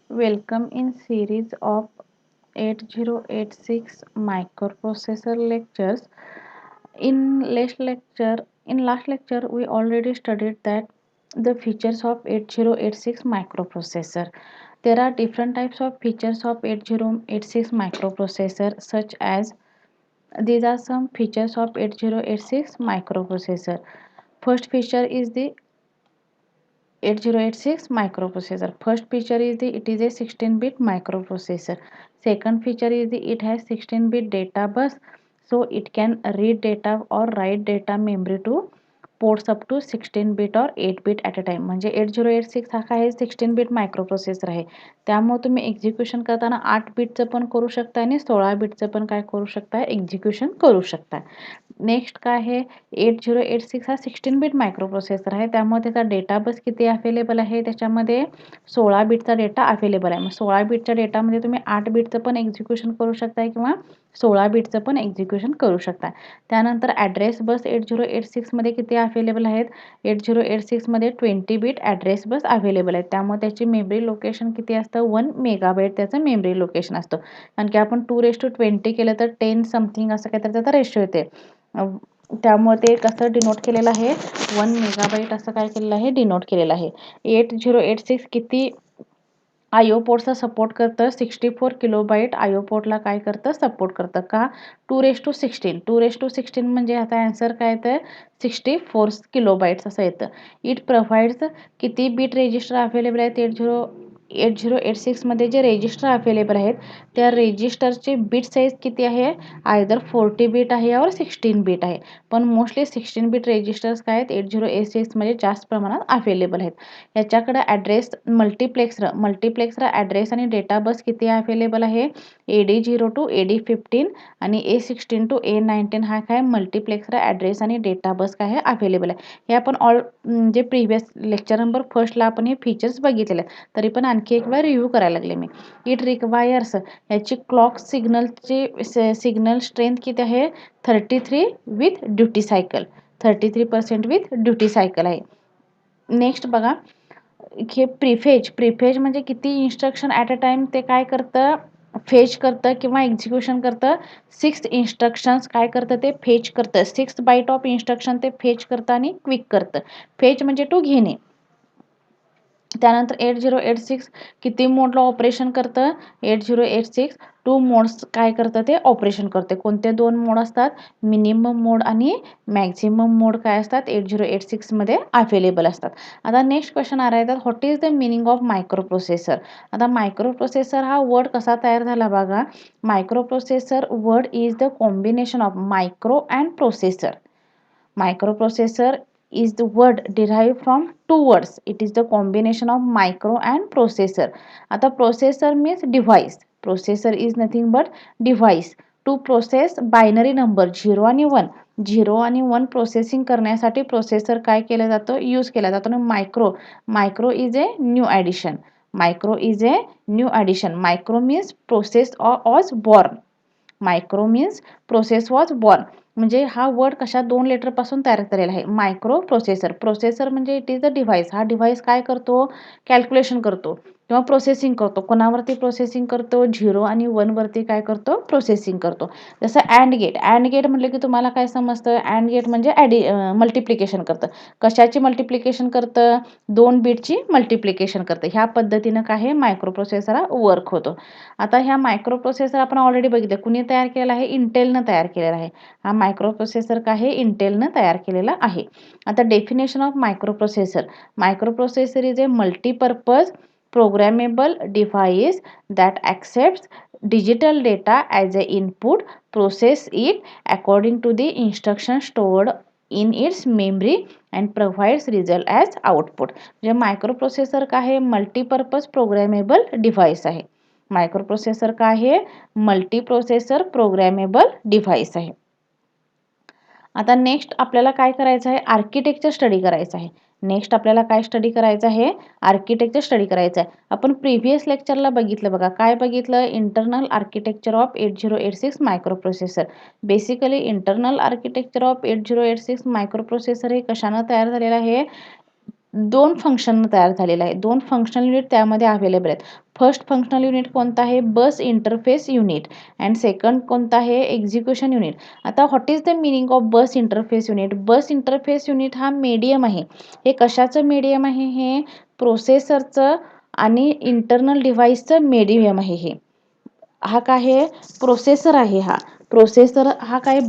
Welcome in series of 8086 microprocessor lectures. In last lecture we already studied that the features of 8086 microprocessor. There are different types of features of 8086 microprocessor, such as these are some features of 8086 microprocessor. First feature is the 8086 microprocessor. First feature is the it is a 16-bit microprocessor. Second feature is the it has 16-bit data bus, so it can read data or write data memory to ports up to 16 bit or 8 bit at a time. म्हणजे 8086 हा काय 16 bit microprocessor आहे. त्यामुळे तुम्ही execution करताना 8 बिटचं पण करू शकता आणि 16 बिटचं पण काय करू शकता, एक्झिक्युशन करू शकता. नेक्स्ट काय आहे, 8086 हा 16 बिट मायक्रोप्रोसेसर आहे. त्यामुळे त्याचा डेटा बस किती अवेलेबल आहे, त्याच्यामध्ये 16 बिटचा डेटा अवेलेबल आहे. मग 16 बिटच्या डेटामध्ये तुम्ही 8 बिटचं पण एक्झिक्युशन करू शकता किंवा 16 बिटचं पण एक्झिक्युशन करू शकता. त्यानंतर ॲड्रेस बस 8086 मध्ये किती अवेलेबल आहेत, 8086 मध्ये 20 बिट ॲड्रेस बस अवेलेबल आहे. त्यामुळे त्याची मेमरी लोकेशन किती असतं, 1 मेगाबाईट त्याचं मेमरी लोकेशन असतं. कारण की आपण 2:20 केलं तर 10 समथिंग असं काहीतरी त्याचा रेशो येते. त्यामुळे ते कसं डिनोट केलेलं आहे, 1 मेगाबाईट असं काय केलेलं आहे, डिनोट केलेलं आहे. 8086 किती आय.ओ. पोर्टचा सपोर्ट करतं, 64 किलोबाईट आय.ओ. पोर्टला काय करतं, सपोर्ट करतं. का, 2:16 2:16 म्हणजे आता आन्सर काय येतं, 64 किलोबाईट्स असं येतं. इट प्रोव्हाइड्स किती बिट रजिस्टर अवेलेबल आहेत, 8086 मध्ये जे रजिस्टर अवेलेबल आहेत त्या रजिस्टरचे बिट साईज किती आहे, आयदर 40 बिट आहे और 16 बिट आहे. पण मोस्टली 16 बिट रजिस्टर्स काय आहेत 8086 मध्ये जास्त प्रमाणात अवेलेबल आहेत. याच्याकडे ॲड्रेस मल्टिप्लेक्सर ॲड्रेस आणि डेटा बस किती अवेलेबल आहे, AD0 to AD15 आणि A16 to A19 हा काय मल्टिप्लेक्सर ॲड्रेस आणि डेटा बस काय आहे अवेलेबल आहे. हे आपण जे प्रिव्हियस लेक्चर नंबर फर्स्टला आपण हे फीचर्स बघितलेले आहेत, तरी पण आणखी एक वेळा रिव्ह्यू करायला लागले मी. इट रिक्वायर्स याची क्लॉक सिग्नल स्ट्रेंथ किती आहे, 33 with duty cycle, 33% with duty cycle आहे. नेक्स्ट बघा, हे प्रिफेज म्हणजे किती इन्स्ट्रक्शन ॲट अ टाइम ते काय करतं, फेच करतं किंवा एक्झिक्युशन करतं. 6 इन्स्ट्रक्शन्स काय करतं, ते फेच करतं. 6 बाईट ऑफ इन्स्ट्रक्शन ते फेच करतं आणि क्विक करतं. फेच म्हणजे टू घेणे. त्यानंतर 8086 किती मोडला ऑपरेशन करतं, 8086 2 मोड्स काय करतं, ते ऑपरेशन करते. कोणते 2 मोड असतात, मिनिमम मोड आणि मॅक्झिमम मोड काय असतात 8086 मध्ये अवेलेबल असतात. आता नेक्स्ट क्वेश्चन आ रहा है, what is the meaning of microprocessor. आता मायक्रोप्रोसेसर हा वर्ड कसा तयार झाला बघा. Microprocessor word is the combination of micro and processor. Microprocessor is the word derived from two words. It is the combination of micro and processor. आता processor means device. Processor is nothing but device to process binary number 0 आणि 1. 0 आणि 1 processing करण्यासाठी processor काय केलं जातं, use केला जातो. Micro is a new addition. Micro means process was born. Micro means process was born. म्हणजे हा वर्ड कशा 2 लेटरपासून तयार झालेला आहे, मायक्रो प्रोसेसर. प्रोसेसर म्हणजे इट इज द डिव्हाइस. हा डिव्हाइस काय करतो, कॅल्क्युलेशन करतो किंवा प्रोसेसिंग करतो. कोणावरती प्रोसेसिंग करतो, 0 आणि 1 वरती काय करतो, प्रोसेसिंग करतो. जसं अँड गेट म्हटलं की तुम्हाला काय समजतं, अँड गेट म्हणजे मल्टिप्लिकेशन करतं. कशाची मल्टिप्लिकेशन करतं, 2 बिटची मल्टिप्लिकेशन करतं. ह्या पद्धतीनं काय आहे मायक्रोप्रोसेसर हा वर्क होतो. आता ह्या मायक्रोप्रोसेसर आपण ऑलरेडी बघितलं, कुणी तयार केलेला आहे, इंटेलनं तयार केलेला आहे. हा मायक्रोप्रोसेसर काय आहे, इंटेलनं तयार केलेला आहे. आता definition of microprocessor. Microprocessor is a multipurpose programmable device that accepts digital data as a input, process it according to the instruction stored in its memory and provides result as output. म्हणजे microprocessor काय आहे, multipurpose programmable device आहे. Microprocessor काय आहे, multiprocessor programmable device आहे. आता next आपल्याला काय करायचं आहे, आर्किटेक्चर स्टडी करायचं आहे. नेक्स्ट आपल्याला काय स्टडी करायचं आहे, आर्किटेक्चर स्टडी करायचं आहे. आपण प्रिव्हियस लेक्चरला बघितलं बघा, काय बघितलं, internal architecture of 8086 microprocessor. Basically internal architecture of 8086 microprocessor हे कशानं तयार झालेलं आहे, दोन फंक्शन तयार झालेलं आहे. दोन फंक्शनल युनिट त्यामध्ये अवेलेबल आहेत. फर्स्ट फंक्शनल युनिट कोणतं आहे? Bus interface unit and second कोणतं आहे? Execution unit. आता what is the meaning of bus interface unit? Bus interface unit हा मीडियम आहे. हे कशाचं मीडियम आहे? हे प्रोसेसरचं आणि इंटरनल डिव्हाइसचं मीडियम आहे हे. हा काय आहे? प्रोसेसर आहे हा. प्रोसेसर हा काय?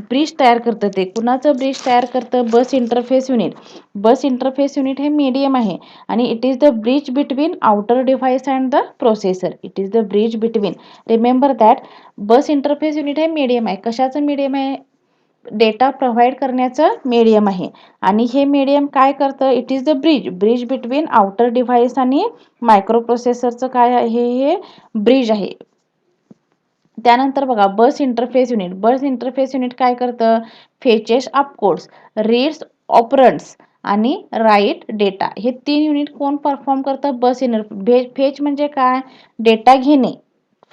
ब्रिज तयार करतं ते. कुणाचं ब्रिज तयार करतं? बस interface unit. Bus interface unit हे मीडियम आहे आणि it is the bridge between outer device and the processor. It is the bridge between. Remember that bus interface unit हे मीडियम आहे. कशाचं मीडियम आहे? डेटा प्रोव्हाइड करण्याचं मीडियम आहे आणि हे मीडियम काय करतं? It is the bridge between outer device आणि मायक्रो प्रोसेसरचं काय आहे? हे ब्रिज आहे. त्यानंतर बघा बस interface unit. Bus interface unit काय करतं? फेचेस ऑफ कोड्स, रीड्स ऑपरंड्स आणि राईट डेटा. हे 3 युनिट कोण परफॉर्म करतं? बस फेच म्हणजे काय? डेटा घेणे.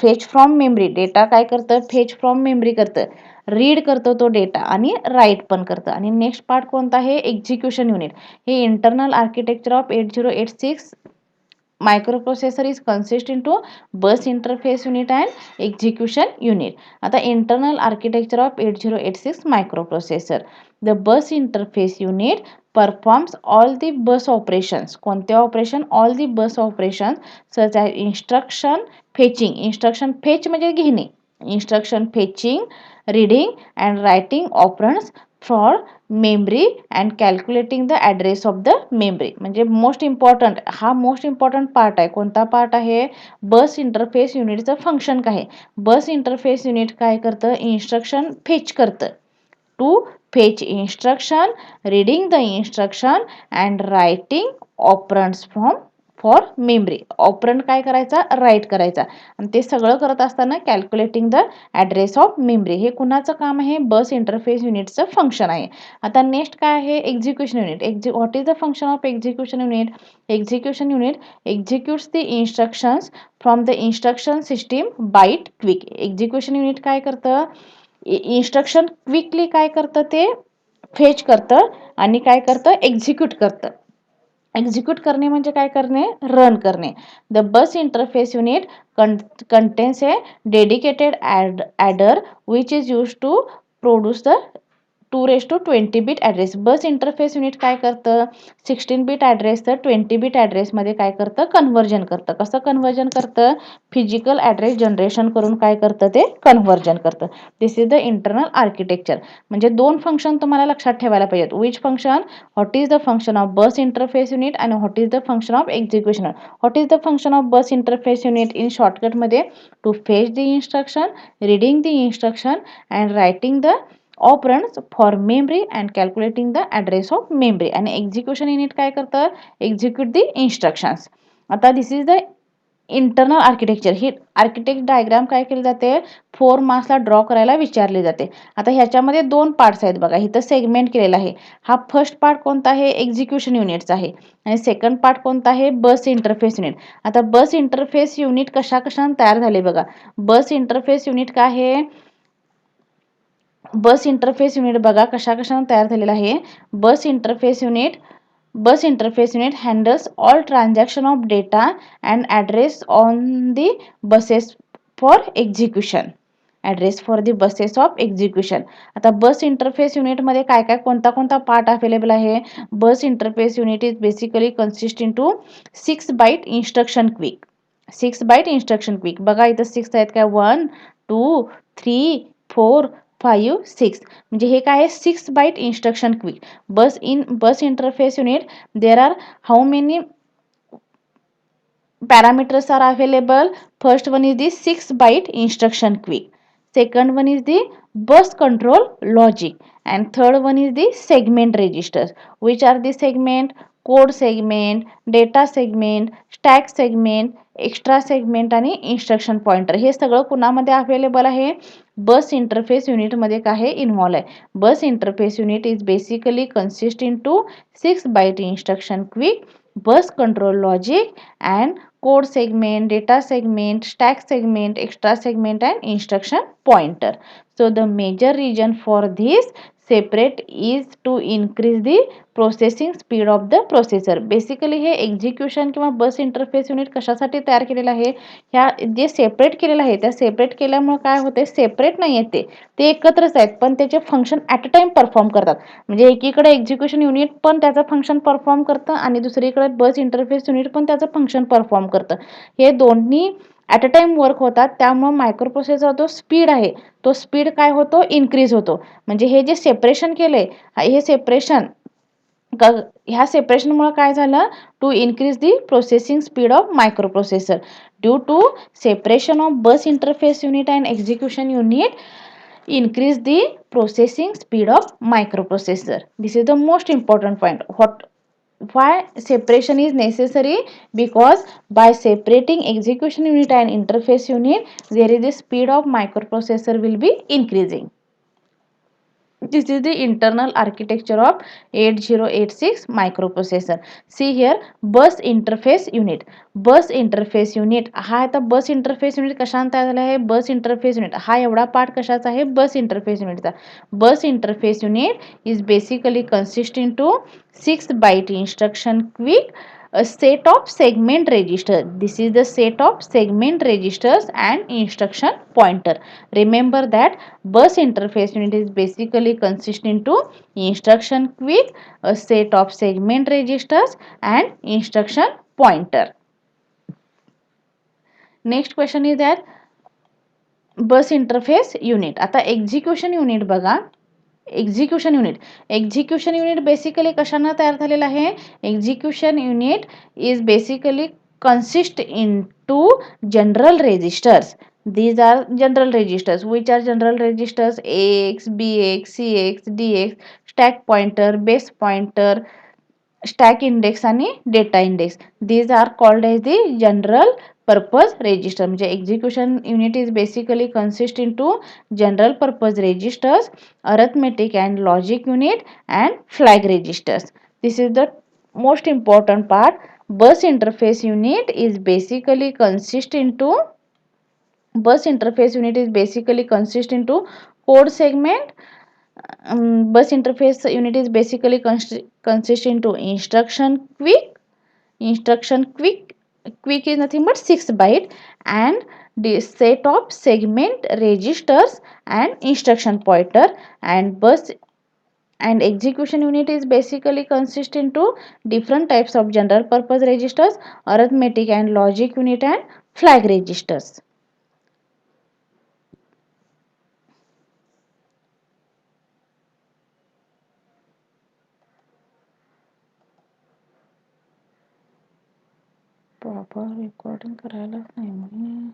Fetch from memory. डेटा काय करतं? फेच फ्रॉम मेमरी करतं. रीड करतो तो डेटा आणि राईट पण करतं. आणि नेक्स्ट पार्ट कोणता आहे? Execution unit. हे internal architecture of 8086 microprocessor is consist into bus interface unit and execution unit. आता internal architecture of 8086 microprocessor. The bus interface unit performs all the bus operations. कोणते operation? All the bus operations such as instruction fetching. Instruction fetch म्हणजे घेणे. Instruction fetching, reading and writing operands for memory and calculating the address of the memory. म्हणजे most important, हा most important part आहे. कोणता part आहे? Bus interface युनिटचं function काय आहे? Bus interface unit काय करतं? इन्स्ट्रक्शन फेच करतं. To fetch instruction, reading the instruction and writing operands for memory. Operand काय करायचा? राईट करायचा. आणि ते सगळं करत असताना calculating the address of memory. हे कुणाचं काम आहे? बस इंटरफेस युनिटचं फंक्शन आहे. आता नेक्स्ट काय आहे? Execution unit. What is the function of execution unit? Execution unit executes the instructions from the instruction system byte queue. Execution unit काय करतं? इन्स्ट्रक्शन क्विकली काय करतं? ते फेच करतं आणि काय करतं? एक्झिक्यूट करतं. एक्झिक्यूट करणे म्हणजे काय करणे? रन करणे. The bus interface unit contains a dedicated adder which is used to produce the 2 to 20 bit address. Bus interface unit काय करतं? 16 बिट ॲड्रेसचं 20 बिट ॲड्रेसमध्ये काय करतं? कन्व्हर्जन करतं. कसं कन्व्हर्जन करतं? फिजिकल ॲड्रेस जनरेशन करून काय करतं? ते कन्व्हर्जन करतं. This is the internal architecture. म्हणजे दोन फंक्शन तुम्हाला लक्षात ठेवायला पाहिजेत. Which function? What is the function of bus interface unit आणि what is the function of execution. What is the function of bus interface unit in शॉर्टकटमध्ये? To fetch the instruction, reading the instruction and writing the operands for memory and calculating the address of memory. आणि execution unit काय करतं? Execute the instructions. आता this is the internal architecture. ही architect diagram काय केली जाते? 4 मार्क्सला draw करायला विचारले जाते. आता ह्याच्यामध्ये 2 पार्ट्स आहेत बघा. इथं सेगमेंट केलेला आहे. हा फर्स्ट पार्ट कोणता आहे? एक्झिक्युशन युनिटचा आहे आणि सेकंड पार्ट कोणता आहे? Bus interface unit. आता बस इंटरफेस युनिट कशाने तयार झाले बघा. बस इंटरफेस युनिट काय आहे? बस इंटरफेस युनिट बघा कशाने तयार झालेला आहे. Bus interface unit handles all transaction of data and address on the buses for execution. Address for the buses of execution. आता बस इंटरफेस युनिटमध्ये काय काय कोणता पार्ट अवेलेबल आहे? Bus interface unit is basically consist in to 6 byte instruction queue. 6 byte instruction queue. बघा इथं 6 आहेत काय? 1 2 3 4 5 6. म्हणजे हे काय आहे? 6 byte instruction quick. Bus interface unit there are how many parameters are available? First one is the 6 byte instruction quick. Second one is the bus control logic and third one is the segment registers. Which are the segment? Code segment, data segment, stack segment, extra segment आणि instruction pointer. हे सगळं कुणामध्ये available आहे? Bus interface युनिटमध्ये काय आहे? Involve आहे. Bus interface unit is basically consist in to 6 byte instruction queue, bus control logic and code segment, data segment, stack segment, extra segment and instruction pointer. So the major reason for this separate is to increase the processing speed of the processor. Basically हे execution किंवा बस interface unit कशासाठी तयार केलेलं आहे, ह्या जे separate केलेलं आहे त्या सेपरेट केल्यामुळे काय होते, सेपरेट नाही आहेत ते एकत्रच आहेत पण त्याचे function at a time perform करतात. म्हणजे एकीकडे एक्झिक्युशन युनिट पण त्याचं फंक्शन परफॉर्म करतं आणि दुसरीकडे बस इंटरफेस युनिट पण त्याचं फंक्शन परफॉर्म करतं. हे दोन्ही ॲट अ टाइम वर्क होतात. त्यामुळे मायक्रो प्रोसेसर जो स्पीड आहे तो स्पीड काय होतो, इन्क्रीज होतो. म्हणजे हे जे सेपरेशन केलंय हे सेपरेशन ह्या सेपरेशनमुळे काय झालं, to increase the processing speed of microprocessor. Due to separation of bus interface unit and execution unit increase the processing speed of microprocessor. This is the most important point. Why separation is necessary? Because by separating execution unit and interface unit, there is the speed of microprocessor will be increasing. This is the internal architecture of 8086 microprocessor. See here, bus interface unit. Bus interface unit हा आता बस interface unit कशाने तयार झाला आहे, bus interface unit हा एवढा part कशाचा आहे, बस इंटरफेस युनिटचा. Bus interface unit is basically consisting to 6 byte instruction queue, a set of segment register. This is the set of segment registers and instruction pointer. Remember that bus interface unit is basically consisting to instruction quick, a set of segment registers and instruction pointer. Next question is that bus interface unit. आता execution unit बघा, execution unit basically कशाने तयार झालेलं आहे, execution unit is basically consist in two general registers. These are general registers. Which are general registers? AX, BX, CX, DX, stack pointer, base pointer, stack index आणि data index. These are called as the general purpose register. म्हणजे execution unit is basically consist into general purpose registers, arithmetic and logic unit and flag registers. This is the most important part. Bus interface unit is basically consist into code segment. Bus interface unit is basically consist into instruction quick is nothing but 6 byte and the set of segment registers and instruction pointer. And bus and execution unit is basically consist into different types of general purpose registers, arithmetic and logic unit and flag registers. Proper recording करायलाच नाही म्हणे.